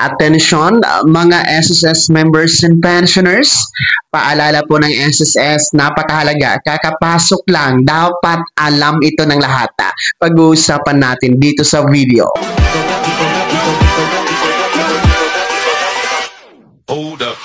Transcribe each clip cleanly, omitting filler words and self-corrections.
Attention, mga SSS members and pensioners, paalala po ng SSS, napakahalaga, kakapasok lang, dapat alam ito ng lahat. Pag-uusapan natin dito sa video. Hold up.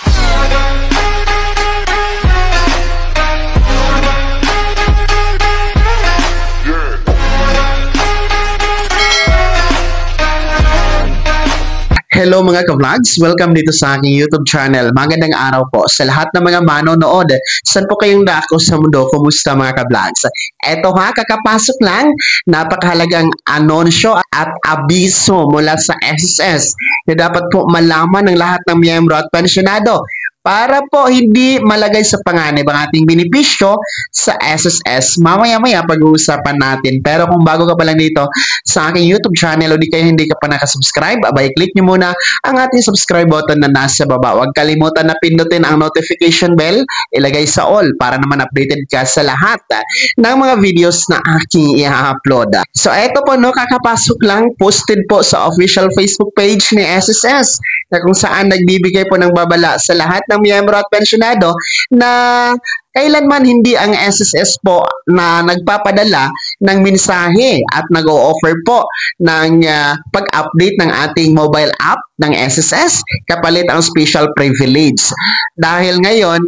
Hello mga ka-vlogs! Welcome dito sa aking YouTube channel. Magandang araw po sa lahat ng mga manonood. Saan po kayong dako sa mundo? Kumusta mga ka-vlogs? Eto ha, kakapasok lang, napakahalagang anunsyo at abiso mula sa SSS na dapat po malaman ng lahat ng miyembro at pensyonado para po hindi malagay sa panganib ang ating benepisyo sa SSS. Mamaya-maya pag-uusapan natin. Pero kung bago ka pa lang dito sa aking YouTube channel o di kaya hindi ka pa nakasubscribe, abay click nyo muna ang ating subscribe button na nasa baba. Huwag kalimutan na pindutin ang notification bell, ilagay sa all para naman updated ka sa lahat ng mga videos na aking i-upload. So eto po no, kakapasok lang, posted po sa official Facebook page ni SSS na kung saan nagbibigay po ng babala sa lahat ng miyembro at pensyonado na kailanman hindi ang SSS po na nagpapadala ng mensahe at nag-o-offer po ng pag-update ng ating mobile app ng SSS kapalit ang special privilege. Dahil ngayon,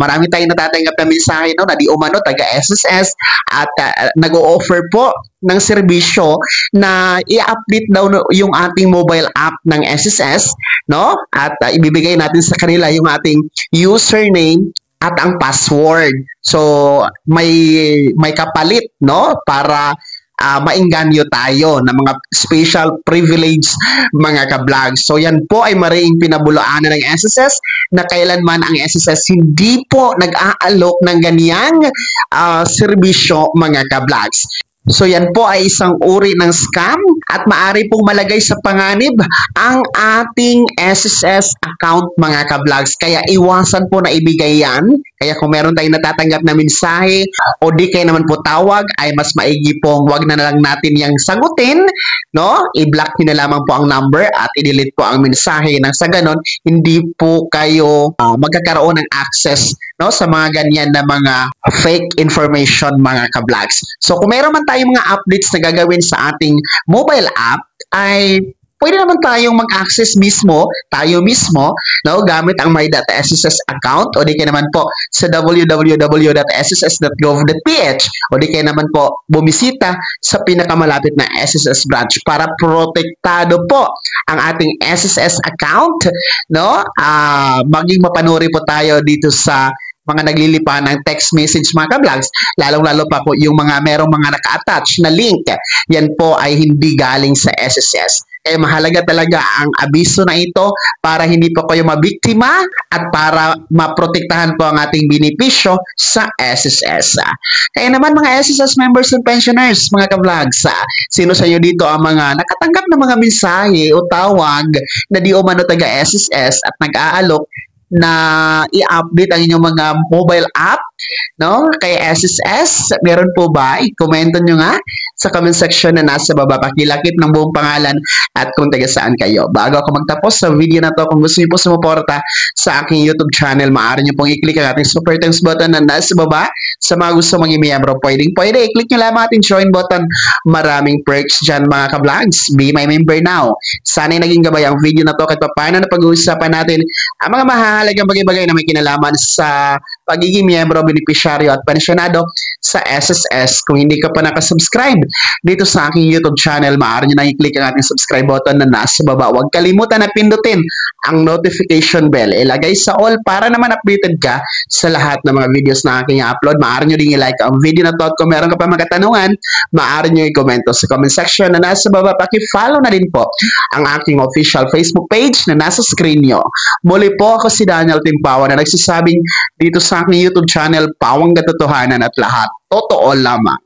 marami tayong natatanggap na mensahe no, na di umano taga-SSS at nag-o-offer po ng serbisyo na i-update daw yung ating mobile app ng SSS no, at ibibigay natin sa kanila yung ating username at ang password. So may kapalit no para mainganyo tayo ng mga special privilege mga ka-vlogs. So yan po ay maring pinabulaanan ng SSS na kailanman ang SSS hindi po nag-aalok ng ganyang serbisyo mga ka-vlogs. So yan po ay isang uri ng scam at maaari pong malagay sa panganib ang ating SSS account mga ka-vlogs. Kaya iwasan po na ibigay yan. Kaya kung meron tayong natatanggap na mensahe o di kayo naman po tawag, ay mas maigi pong wag na lang natin yung sagutin, no? I-block nyo na lamang po ang number at i-delete po ang mensahe. Nang sa ganon, hindi po kayo magkakaroon ng access no, sa mga ganyan na mga fake information mga ka-vlogs. So kung meron man tayong mga updates na gagawin sa ating mobile app, ay pwede naman tayong mag-access mismo, tayo mismo, no, gamit ang my.sss account o di kaya naman po sa www.sss.gov.ph o di kaya naman po bumisita sa pinakamalapit na SSS branch para protektado po ang ating SSS account, no? Maging mapanuri po tayo dito sa mga naglilipa ng text message mga ka-vlogs, lalong-lalo pa po yung mga merong mga naka-attach na link, yan po ay hindi galing sa SSS. Kaya mahalaga talaga ang abiso na ito para hindi po kayo mabiktima at para maprotektahan po ang ating benepisyo sa SSS. Kaya naman mga SSS members and pensioners, mga ka-vlogs, sino sa inyo dito ang mga nakatanggap ng mga mensahe o tawag na di umano taga SSS at nag-aalok na i-update ang inyong mga mobile app no, kay SSS? Meron po ba? I-comment nyo nga sa comment section na nasa baba. Pakilakip ng buong pangalan at kung taga saan kayo. Bago ako magtapos sa video na to, kung gusto niyo po sumuporta sa aking YouTube channel, maaari niyo pong i-click ang ating super thanks button na nasa baba. Sa mga gusto maging miyembro, pwede i-click nyo lamang ating join button. Maraming perks dyan mga ka-vlogs. Be my member now. Sana'y naging gabay ang video na to kahit paano na pag-uusapan natin ang mga mahalagang bagay-bagay na may kinalaman sa pagiging miyembro, benepisyaryo at pensyonado sa SSS. Kung hindi ka pa nakasubscribe dito sa aking YouTube channel, maaari nyo na i-click ang ating subscribe button na nasa baba. Huwag kalimutan na pindutin ang notification bell. Ilagay sa all para naman updated ka sa lahat ng mga videos na aking upload. Maaari nyo din i-like ang video na to at kung meron ka pa mga katanungan, maaari nyo i-komento sa comment section na nasa baba. Paki-follow na din po ang aking official Facebook page na nasa screen nyo. Muli po ako si Daniel Timpawa na nagsasabing dito sa aking YouTube channel, pawang katotohanan at lahat totoo lamang.